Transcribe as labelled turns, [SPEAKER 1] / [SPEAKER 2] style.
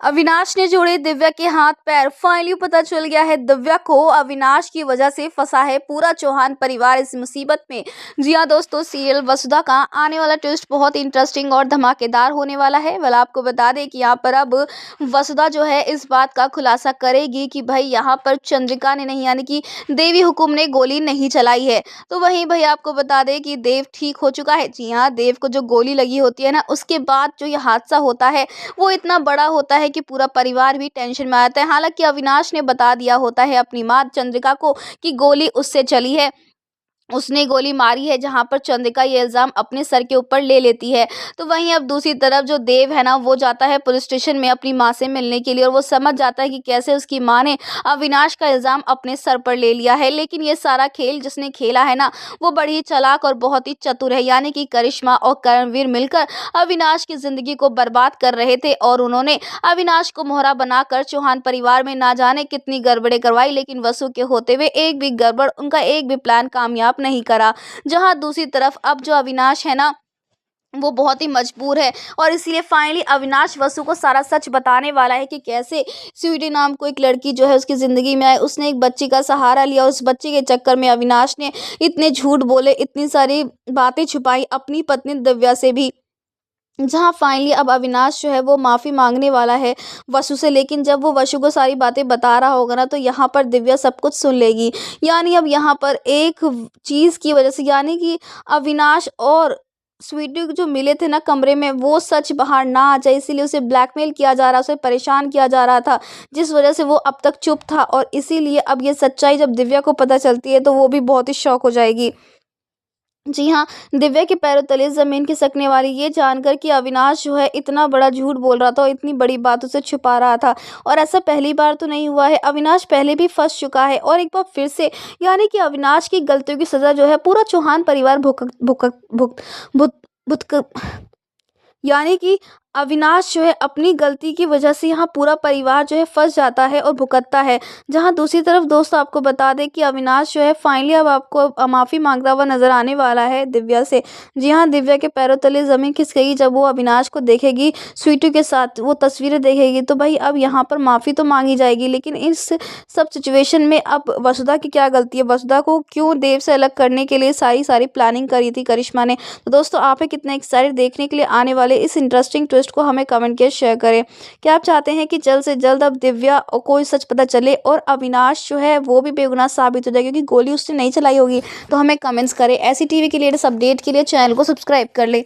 [SPEAKER 1] अविनाश ने जोड़े दिव्या के हाथ पैर। फाइनली पता चल गया है दिव्या को अविनाश की वजह से फंसा है पूरा चौहान परिवार इस मुसीबत में। जी हाँ दोस्तों, सीरियल वसुधा का आने वाला ट्विस्ट बहुत इंटरेस्टिंग और धमाकेदार होने वाला है। वेल आपको बता दें कि यहाँ पर अब वसुधा जो है इस बात का खुलासा करेगी कि भाई यहाँ पर चंद्रिका ने नहीं, यानी कि देवी हुकुम ने गोली नहीं चलाई है। तो वहीं भाई आपको बता दें कि देव ठीक हो चुका है। जी हाँ, देव को जो गोली लगी होती है ना, उसके बाद जो ये हादसा होता है वो इतना बड़ा होता है कि पूरा परिवार भी टेंशन में आता है। हालांकि अविनाश ने बता दिया होता है अपनी मां चंद्रिका को कि गोली उससे चली है, उसने गोली मारी है, जहां पर चंद्रिका ये इल्ज़ाम अपने सर के ऊपर ले लेती है। तो वहीं अब दूसरी तरफ जो देव है ना, वो जाता है पुलिस स्टेशन में अपनी मां से मिलने के लिए और वो समझ जाता है कि कैसे उसकी मां ने अविनाश का इल्ज़ाम अपने सर पर ले लिया है। लेकिन ये सारा खेल जिसने खेला है ना, वो बड़ी चालाक और बहुत ही चतुर है, यानी कि करिश्मा और करणवीर मिलकर अविनाश की ज़िंदगी को बर्बाद कर रहे थे और उन्होंने अविनाश को मोहरा बनाकर चौहान परिवार में ना जाने कितनी गड़बड़ें करवाई, लेकिन वसु के होते हुए एक भी गड़बड़, उनका एक भी प्लान कामयाब नहीं करा। जहां दूसरी तरफ अब जो अविनाश है ना, वो बहुत ही मजबूर है और इसीलिए फाइनली अविनाश वसु को सारा सच बताने वाला है कि कैसे स्वीटी नाम को एक लड़की जो है उसकी ज़िंदगी में आई, उसने एक बच्ची का सहारा लिया और उस बच्चे के चक्कर में अविनाश ने इतने झूठ बोले, इतनी सारी बातें छुपाई अपनी पत्नी दिव्या से भी। जहाँ फाइनली अब अविनाश जो है वो माफ़ी मांगने वाला है वसु से, लेकिन जब वो वसु को सारी बातें बता रहा होगा ना, तो यहाँ पर दिव्या सब कुछ सुन लेगी। यानी अब यहाँ पर एक चीज़ की वजह से, यानी कि अविनाश और स्वीटी जो मिले थे ना कमरे में, वो सच बाहर ना आ जाए, इसीलिए उसे ब्लैकमेल किया जा रहा, उसे परेशान किया जा रहा था, जिस वजह से वो अब तक चुप था। और इसीलिए अब ये सच्चाई जब दिव्या को पता चलती है तो वो भी बहुत ही शॉक हो जाएगी। जी हाँ, दिव्या के पैरों तले ज़मीन खिसकने वाली ये जानकर कि अविनाश जो है इतना बड़ा झूठ बोल रहा था और इतनी बड़ी बात उसे छुपा रहा था। और ऐसा पहली बार तो नहीं हुआ है, अविनाश पहले भी फंस चुका है और एक बार फिर से, यानी कि अविनाश की गलतियों की सज़ा जो है पूरा चौहान परिवार भुगत भुगत भुगत भुगत भुगत यानी कि अविनाश जो है अपनी गलती की वजह से यहाँ पूरा परिवार जो है फंस जाता है और भुगतता है। जहाँ दूसरी तरफ दोस्तों आपको बता दें कि अविनाश जो है फाइनली अब आपको माफ़ी मांगता हुआ नजर आने वाला है दिव्या से। जी हाँ, दिव्या के पैरों तले ज़मीन खिसकेगी जब वो अविनाश को देखेगी, स्वीटू के साथ वो तस्वीरें देखेगी, तो भाई अब यहाँ पर माफ़ी तो मांगी जाएगी। लेकिन इस सब सिचुएशन में अब वसुधा की क्या गलती है, वसुधा को क्यों देव से अलग करने के लिए सारी प्लानिंग करी थी करिश्मा ने। तो दोस्तों आप कितने एक्साइटेड देखने के लिए आने वाले इस इंटरेस्टिंग ट्विस्ट को हमें कमेंट के शेयर करें। क्या आप चाहते हैं कि जल्द से जल्द अब दिव्या को सच पता चले और अविनाश जो है वो भी बेगुनाह साबित हो जाए, क्योंकि गोली उसने नहीं चलाई होगी? तो हमें कमेंट्स करें। ऐसी टीवी के लेटेस्ट अपडेट के लिए चैनल को सब्सक्राइब कर ले।